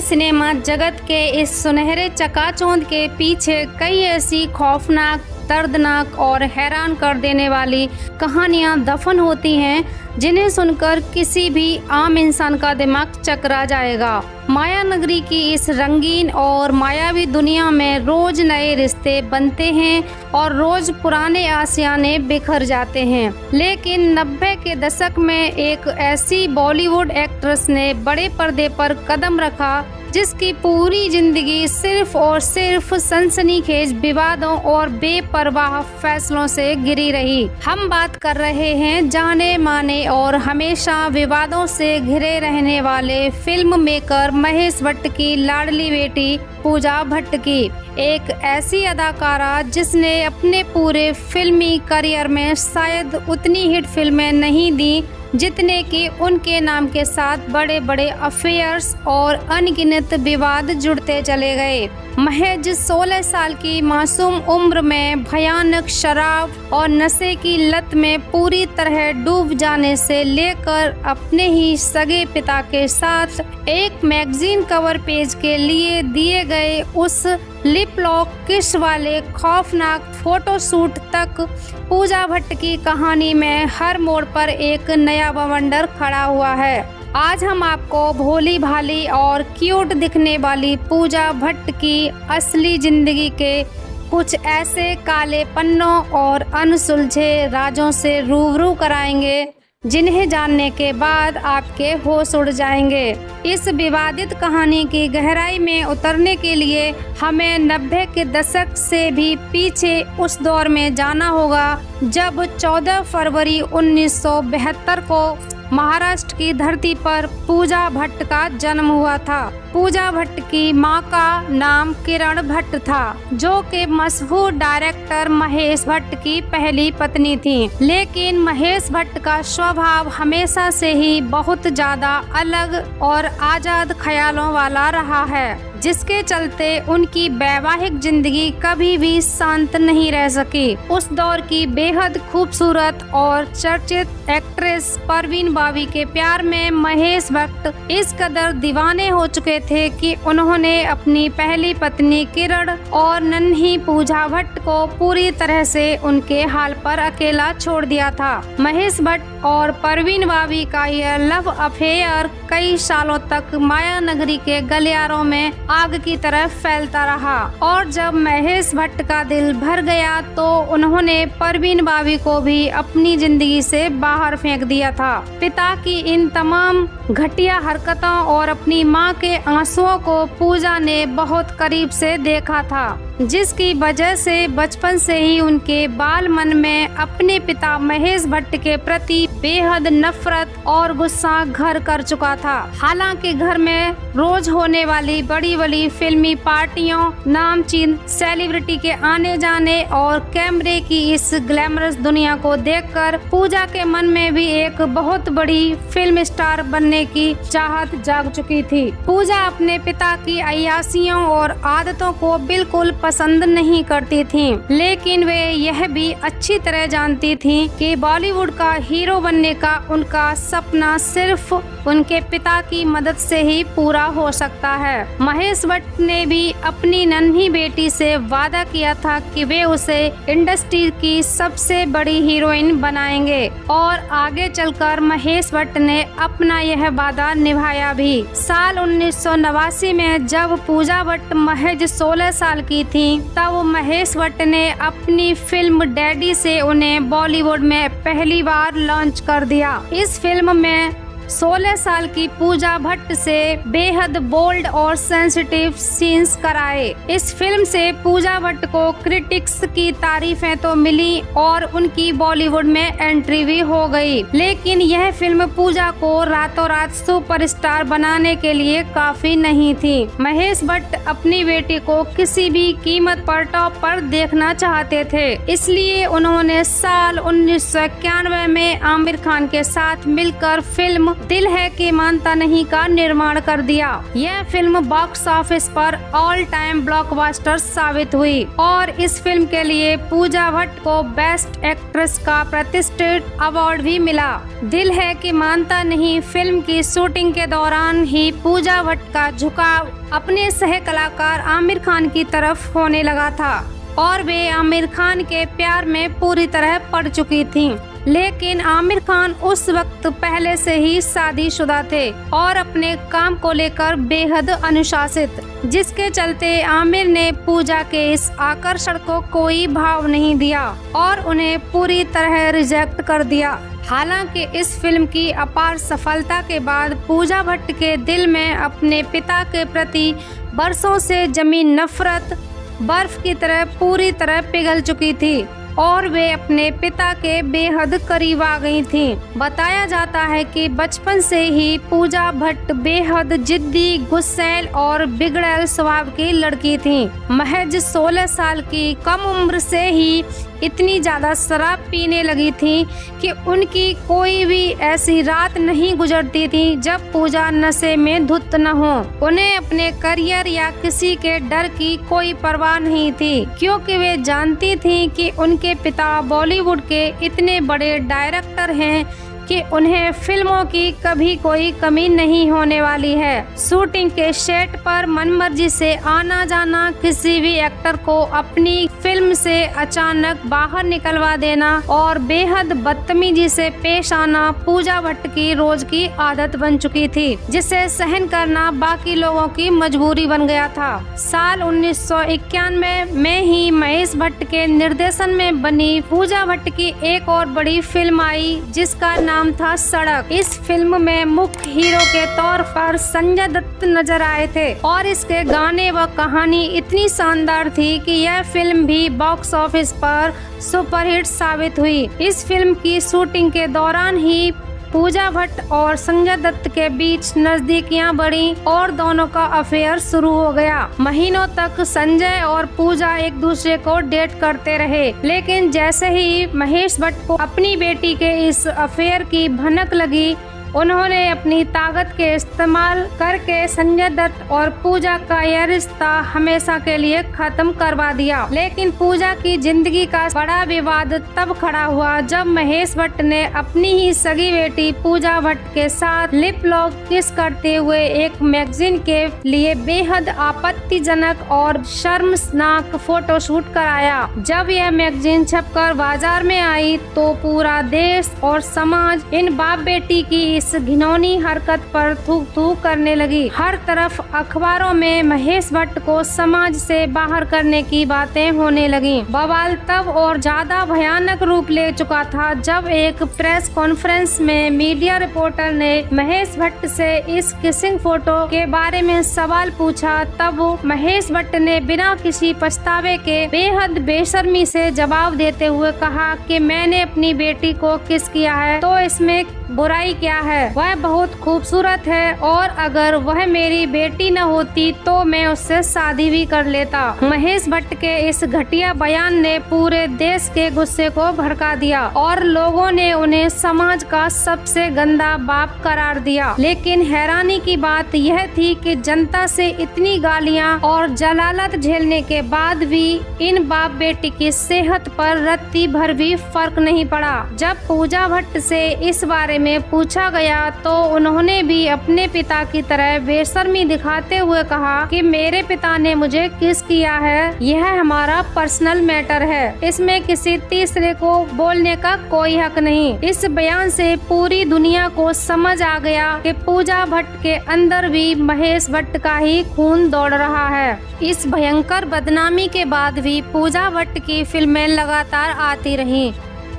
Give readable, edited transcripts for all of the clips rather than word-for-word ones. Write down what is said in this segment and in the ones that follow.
Cinema जगत के इस सुनहरे चकाचौंध के पीछे कई ऐसी खौफनाक, दर्दनाक और हैरान कर देने वाली कहानियां दफन होती हैं जिन्हें सुनकर किसी भी आम इंसान का दिमाग चकरा जाएगा। माया नगरी की इस रंगीन और मायावी दुनिया में रोज नए रिश्ते बनते हैं और रोज पुराने आशियाने बिखर जाते हैं। लेकिन 90 के दशक में एक ऐसी बॉलीवुड एक्ट्रेस ने बड़े पर्दे पर कदम रखा जिसकी पूरी जिंदगी सिर्फ और सिर्फ सनसनीखेज विवादों और बेपरवाह फैसलों से घिरी रही। हम बात कर रहे हैं जाने माने और हमेशा विवादों से घिरे रहने वाले फिल्म मेकर महेश भट्ट की लाडली बेटी पूजा भट्ट की। एक ऐसी अदाकारा जिसने अपने पूरे फिल्मी करियर में शायद उतनी हिट फिल्में नहीं दी जितने कि उनके नाम के साथ बड़े बड़े अफेयर्स और अनगिनत विवाद जुड़ते चले गए। महज 16 साल की मासूम उम्र में भयानक शराब और नशे की लत में पूरी तरह डूब जाने से लेकर अपने ही सगे पिता के साथ एक मैगजीन कवर पेज के लिए दिए गए उस लिप लॉक किस वाले खौफनाक फोटोशूट तक पूजा भट्ट की कहानी में हर मोड़ पर एक नया बवंडर खड़ा हुआ है। आज हम आपको भोली भाली और क्यूट दिखने वाली पूजा भट्ट की असली जिंदगी के कुछ ऐसे काले पन्नों और अनसुलझे राजों से रूबरू कराएंगे जिन्हें जानने के बाद आपके होश उड़ जाएंगे। इस विवादित कहानी की गहराई में उतरने के लिए हमें 90 के दशक से भी पीछे उस दौर में जाना होगा जब 14 फरवरी 1972 को महाराष्ट्र की धरती पर पूजा भट्ट का जन्म हुआ था। पूजा भट्ट की मां का नाम किरण भट्ट था जो कि मशहूर डायरेक्टर महेश भट्ट की पहली पत्नी थी। लेकिन महेश भट्ट का स्वभाव हमेशा से ही बहुत ज्यादा अलग और आजाद ख्यालों वाला रहा है, जिसके चलते उनकी वैवाहिक जिंदगी कभी भी शांत नहीं रह सकी। उस दौर की बेहद खूबसूरत और चर्चित एक्ट्रेस परवीन बावी के प्यार में महेश भट्ट इस कदर दीवाने हो चुके थे कि उन्होंने अपनी पहली पत्नी किरण और नन्ही पूजा भट्ट को पूरी तरह से उनके हाल पर अकेला छोड़ दिया था। महेश भट्ट और परवीन बावी का यह लव अफेयर कई सालों तक माया नगरी के गलियारों में आग की तरह फैलता रहा और जब महेश भट्ट का दिल भर गया तो उन्होंने परवीन बावी को भी अपनी जिंदगी से बाहर फेंक दिया था। पिता की इन तमाम घटिया हरकतों और अपनी मां के आंसुओं को पूजा ने बहुत करीब से देखा था, जिसकी वजह से बचपन से ही उनके बाल मन में अपने पिता महेश भट्ट के प्रति बेहद नफरत और गुस्सा घर कर चुका था। हालांकि घर में रोज होने वाली बड़ी बड़ी फिल्मी पार्टियों, नामचीन सेलिब्रिटी के आने जाने और कैमरे की इस ग्लैमरस दुनिया को देखकर पूजा के मन में भी एक बहुत बड़ी फिल्म स्टार बनने की चाहत जाग चुकी थी। पूजा अपने पिता की अय्यासियों और आदतों को बिल्कुल पसंद नहीं करती थी, लेकिन वे यह भी अच्छी तरह जानती थी कि बॉलीवुड का हीरो बनने का उनका सपना सिर्फ उनके पिता की मदद से ही पूरा हो सकता है। महेश भट्ट ने भी अपनी नन्ही बेटी से वादा किया था कि वे उसे इंडस्ट्री की सबसे बड़ी हीरोइन बनाएंगे और आगे चलकर महेश भट्ट ने अपना यह वादा निभाया भी। साल 1989 में जब पूजा भट्ट महज 16 साल की थी तब महेश भट्ट ने अपनी फिल्म डैडी से उन्हें बॉलीवुड में पहली बार लॉन्च कर दिया। इस फिल्म में 16 साल की पूजा भट्ट से बेहद बोल्ड और सेंसिटिव सीन्स कराए। इस फिल्म से पूजा भट्ट को क्रिटिक्स की तारीफें तो मिली और उनकी बॉलीवुड में एंट्री भी हो गई, लेकिन यह फिल्म पूजा को रातों रात सुपरस्टार बनाने के लिए काफी नहीं थी। महेश भट्ट अपनी बेटी को किसी भी कीमत पर टॉप पर देखना चाहते थे, इसलिए उन्होंने साल 1991 में आमिर खान के साथ मिलकर फिल्म दिल है कि मानता नहीं का निर्माण कर दिया। यह फिल्म बॉक्स ऑफिस पर ऑल टाइम ब्लॉकबस्टर साबित हुई और इस फिल्म के लिए पूजा भट्ट को बेस्ट एक्ट्रेस का प्रतिष्ठित अवार्ड भी मिला। दिल है कि मानता नहीं फिल्म की शूटिंग के दौरान ही पूजा भट्ट का झुकाव अपने सह कलाकार आमिर खान की तरफ होने लगा था और वे आमिर खान के प्यार में पूरी तरह पड़ चुकी थीं। लेकिन आमिर खान उस वक्त पहले से ही शादीशुदा थे और अपने काम को लेकर बेहद अनुशासित, जिसके चलते आमिर ने पूजा के इस आकर्षण को कोई भाव नहीं दिया और उन्हें पूरी तरह रिजेक्ट कर दिया। हालांकि इस फिल्म की अपार सफलता के बाद पूजा भट्ट के दिल में अपने पिता के प्रति बरसों से जमी नफरत बर्फ की तरह पूरी तरह पिघल चुकी थी और वे अपने पिता के बेहद करीब आ गई थीं। बताया जाता है कि बचपन से ही पूजा भट्ट बेहद जिद्दी, गुस्सैल और बिगड़ैल स्वभाव की लड़की थीं। महज 16 साल की कम उम्र से ही इतनी ज्यादा शराब पीने लगी थी कि उनकी कोई भी ऐसी रात नहीं गुजरती थी जब पूजा नशे में धुत न हो। उन्हें अपने करियर या किसी के डर की कोई परवाह नहीं थी, क्योंकि वे जानती थीं कि उनके पिता बॉलीवुड के इतने बड़े डायरेक्टर हैं कि उन्हें फिल्मों की कभी कोई कमी नहीं होने वाली है। शूटिंग के सेट पर मनमर्जी से आना जाना, किसी भी एक्टर को अपनी फिल्म से अचानक बाहर निकलवा देना और बेहद बदतमीजी से पेश आना पूजा भट्ट की रोज की आदत बन चुकी थी, जिसे सहन करना बाकी लोगों की मजबूरी बन गया था। साल 1991 में ही महेश भट्ट के निर्देशन में बनी पूजा भट्ट की एक और बड़ी फिल्म आई जिसका नाम था सड़क। इस फिल्म में मुख्य हीरो के तौर पर संजय दत्त नजर आए थे और इसके गाने व कहानी इतनी शानदार थी कि यह फिल्म भी बॉक्स ऑफिस पर सुपरहिट साबित हुई। इस फिल्म की शूटिंग के दौरान ही पूजा भट्ट और संजय दत्त के बीच नजदीकियां बढ़ी और दोनों का अफेयर शुरू हो गया। महीनों तक संजय और पूजा एक दूसरे को डेट करते रहे, लेकिन जैसे ही महेश भट्ट को अपनी बेटी के इस अफेयर की भनक लगी, उन्होंने अपनी ताकत के इस्तेमाल करके संजय दत्त और पूजा का यह रिश्ता हमेशा के लिए खत्म करवा दिया। लेकिन पूजा की जिंदगी का बड़ा विवाद तब खड़ा हुआ जब महेश भट्ट ने अपनी ही सगी बेटी पूजा भट्ट के साथ लिप लॉक किस करते हुए एक मैगजीन के लिए बेहद आपत्तिजनक और शर्मनाक फोटोशूट कराया। जब यह मैगजीन छपकर बाजार में आई तो पूरा देश और समाज इन बाप बेटी की इस घिनौनी हरकत पर थूक थूक करने लगी। हर तरफ अखबारों में महेश भट्ट को समाज से बाहर करने की बातें होने लगी। बवाल तब और ज्यादा भयानक रूप ले चुका था जब एक प्रेस कॉन्फ्रेंस में मीडिया रिपोर्टर ने महेश भट्ट से इस किसिंग फोटो के बारे में सवाल पूछा। तब महेश भट्ट ने बिना किसी पछतावे के बेहद बेशर्मी से जवाब देते हुए कहा कि मैंने अपनी बेटी को किस किया है तो इसमें बुराई क्या है, वह बहुत खूबसूरत है और अगर वह मेरी बेटी न होती तो मैं उससे शादी भी कर लेता। महेश भट्ट के इस घटिया बयान ने पूरे देश के गुस्से को भड़का दिया और लोगों ने उन्हें समाज का सबसे गंदा बाप करार दिया। लेकिन हैरानी की बात यह थी कि जनता से इतनी गालियां और जलालत झेलने के बाद भी इन बाप बेटी की सेहत पर रत्ती भर भी फर्क नहीं पड़ा। जब पूजा भट्ट से इस बारे में पूछा गया तो उन्होंने भी अपने पिता की तरह बेशर्मी दिखाते हुए कहा कि मेरे पिता ने मुझे किस किया है, यह हमारा पर्सनल मैटर है, इसमें किसी तीसरे को बोलने का कोई हक नहीं। इस बयान से पूरी दुनिया को समझ आ गया कि पूजा भट्ट के अंदर भी महेश भट्ट का ही खून दौड़ रहा है। इस भयंकर बदनामी के बाद भी पूजा भट्ट की फिल्में लगातार आती रहीं,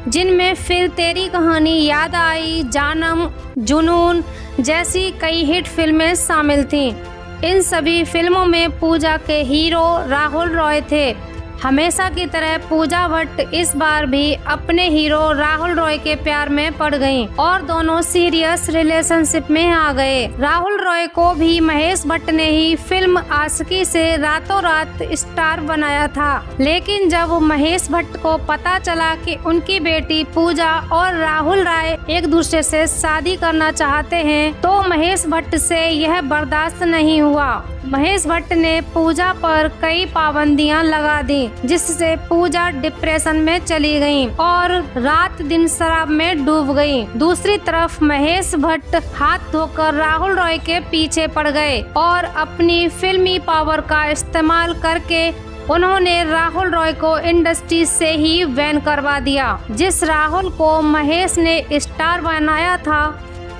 जिनमें फिर तेरी कहानी याद आई, जानम, जुनून जैसी कई हिट फिल्में शामिल थीं। इन सभी फिल्मों में पूजा के हीरो राहुल रॉय थे। हमेशा की तरह पूजा भट्ट इस बार भी अपने हीरो राहुल रॉय के प्यार में पड़ गयीं और दोनों सीरियस रिलेशनशिप में आ गए। राहुल रॉय को भी महेश भट्ट ने ही फिल्म आशिकी से रातों रात स्टार बनाया था, लेकिन जब महेश भट्ट को पता चला कि उनकी बेटी पूजा और राहुल राय एक दूसरे से शादी करना चाहते हैं तो महेश भट्ट से यह बर्दाश्त नहीं हुआ। महेश भट्ट ने पूजा पर कई पाबंदियां लगा दी, जिससे पूजा डिप्रेशन में चली गई और रात दिन शराब में डूब गई। दूसरी तरफ महेश भट्ट हाथ धोकर राहुल रॉय के पीछे पड़ गए और अपनी फिल्मी पावर का इस्तेमाल करके उन्होंने राहुल रॉय को इंडस्ट्री से ही बैन करवा दिया। जिस राहुल को महेश ने स्टार बनाया था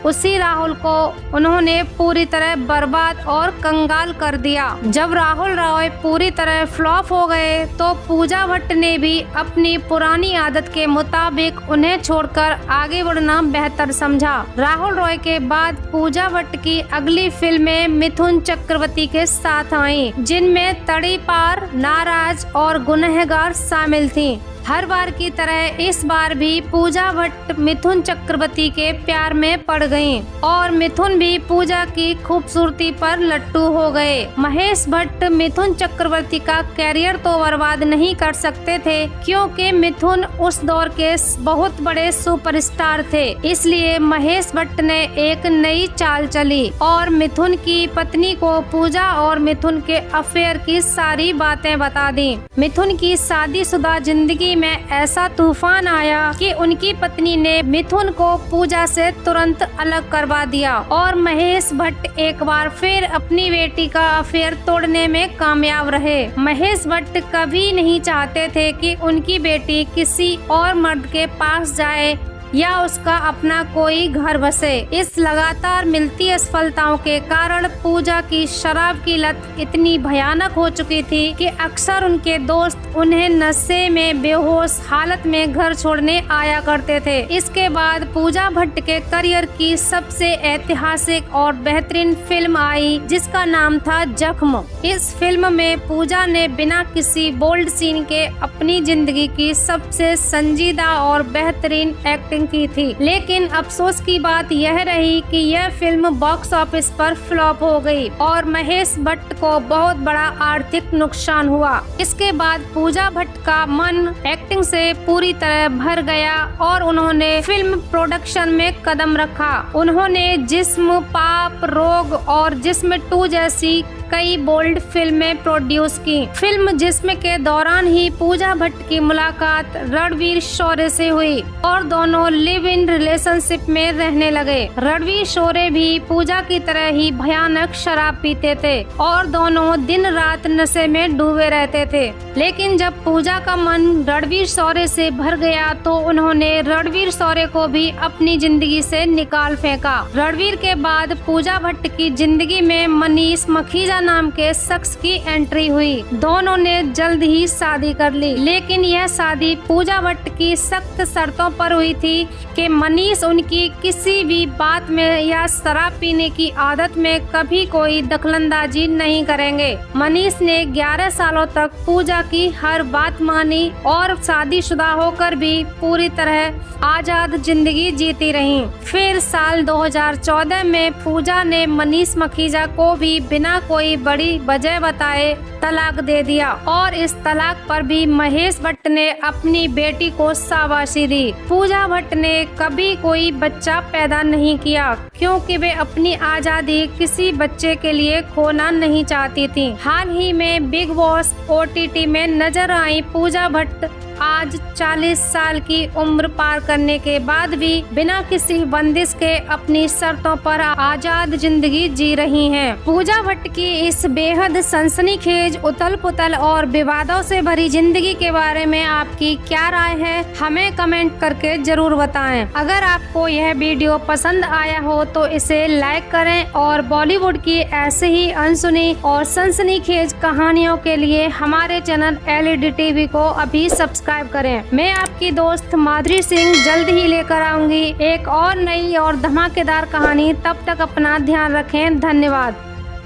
उसी राहुल को उन्होंने पूरी तरह बर्बाद और कंगाल कर दिया। जब राहुल रॉय पूरी तरह फ्लॉप हो गए तो पूजा भट्ट ने भी अपनी पुरानी आदत के मुताबिक उन्हें छोड़कर आगे बढ़ना बेहतर समझा। राहुल रॉय के बाद पूजा भट्ट की अगली फिल्में मिथुन चक्रवर्ती के साथ आईं, जिनमें तड़ी पार, नाराज और गुनहगार शामिल थीं। हर बार की तरह इस बार भी पूजा भट्ट मिथुन चक्रवर्ती के प्यार में पड़ गईं और मिथुन भी पूजा की खूबसूरती पर लट्टू हो गए। महेश भट्ट मिथुन चक्रवर्ती का कैरियर तो बर्बाद नहीं कर सकते थे, क्योंकि मिथुन उस दौर के बहुत बड़े सुपरस्टार थे। इसलिए महेश भट्ट ने एक नई चाल चली और मिथुन की पत्नी को पूजा और मिथुन के अफेयर की सारी बातें बता दी। मिथुन की शादीशुदा जिंदगी में ऐसा तूफान आया कि उनकी पत्नी ने मिथुन को पूजा से तुरंत अलग करवा दिया और महेश भट्ट एक बार फिर अपनी बेटी का अफेयर तोड़ने में कामयाब रहे। महेश भट्ट कभी नहीं चाहते थे कि उनकी बेटी किसी और मर्द के पास जाए या उसका अपना कोई घर बसे। इस लगातार मिलती असफलताओं के कारण पूजा की शराब की लत इतनी भयानक हो चुकी थी कि अक्सर उनके दोस्त उन्हें नशे में बेहोश हालत में घर छोड़ने आया करते थे। इसके बाद पूजा भट्ट के करियर की सबसे ऐतिहासिक और बेहतरीन फिल्म आई, जिसका नाम था जख्म। इस फिल्म में पूजा ने बिना किसी बोल्ड सीन के अपनी जिंदगी की सबसे संजीदा और बेहतरीन एक्टिंग की थी, लेकिन अफसोस की बात यह रही कि यह फिल्म बॉक्स ऑफिस पर फ्लॉप हो गई और महेश भट्ट को बहुत बड़ा आर्थिक नुकसान हुआ। इसके बाद पूजा भट्ट का मन एक्टिंग से पूरी तरह भर गया और उन्होंने फिल्म प्रोडक्शन में कदम रखा। उन्होंने जिस्म, पाप, रोग और जिस्म 2 जैसी कई बोल्ड फिल्में प्रोड्यूस की। फिल्म जिस्म के दौरान ही पूजा भट्ट की मुलाकात रणवीर शौर्य से हुई और दोनों लिव इन रिलेशनशिप में रहने लगे। रणवीर शौर्य भी पूजा की तरह ही भयानक शराब पीते थे और दोनों दिन रात नशे में डूबे रहते थे। लेकिन जब पूजा का मन रणवीर शौर्य से भर गया तो उन्होंने रणवीर शौर्य को भी अपनी जिंदगी से निकाल फेंका। रणवीर के बाद पूजा भट्ट की जिंदगी में मनीष मखीजा नाम के शख्स की एंट्री हुई। दोनों ने जल्द ही शादी कर ली, लेकिन यह शादी पूजा भट्ट की सख्त शर्तों पर हुई थी कि मनीष उनकी किसी भी बात में या शराब पीने की आदत में कभी कोई दखलंदाजी नहीं करेंगे। मनीष ने 11 सालों तक पूजा की हर बात मानी और शादीशुदा होकर भी पूरी तरह आजाद जिंदगी जीती रहीं। फिर साल 2014 में पूजा ने मनीष मखीजा को भी बिना कोई बड़ी वजह बताए तलाक दे दिया और इस तलाक पर भी महेश भट्ट ने अपनी बेटी को शाबाशी दी। पूजा भट्ट ने कभी कोई बच्चा पैदा नहीं किया, क्योंकि वे अपनी आजादी किसी बच्चे के लिए खोना नहीं चाहती थी। हाल ही में बिग बॉस OTT में नजर आई पूजा भट्ट आज 40 साल की उम्र पार करने के बाद भी बिना किसी बंदिश के अपनी शर्तों पर आजाद जिंदगी जी रही हैं। पूजा भट्ट की इस बेहद सनसनीखेज, उथल पुथल और विवादों से भरी जिंदगी के बारे में आपकी क्या राय है, हमें कमेंट करके जरूर बताएं। अगर आपको यह वीडियो पसंद आया हो तो इसे लाइक करें और बॉलीवुड की ऐसे ही अनसुनी और सनसनीखेज कहानियों के लिए हमारे चैनल LED TV को अभी सब्सक्राइब करें। मैं आपकी दोस्त माधुरी सिंह जल्द ही लेकर आऊंगी एक और नई और धमाकेदार कहानी। तब तक अपना ध्यान रखें। धन्यवाद।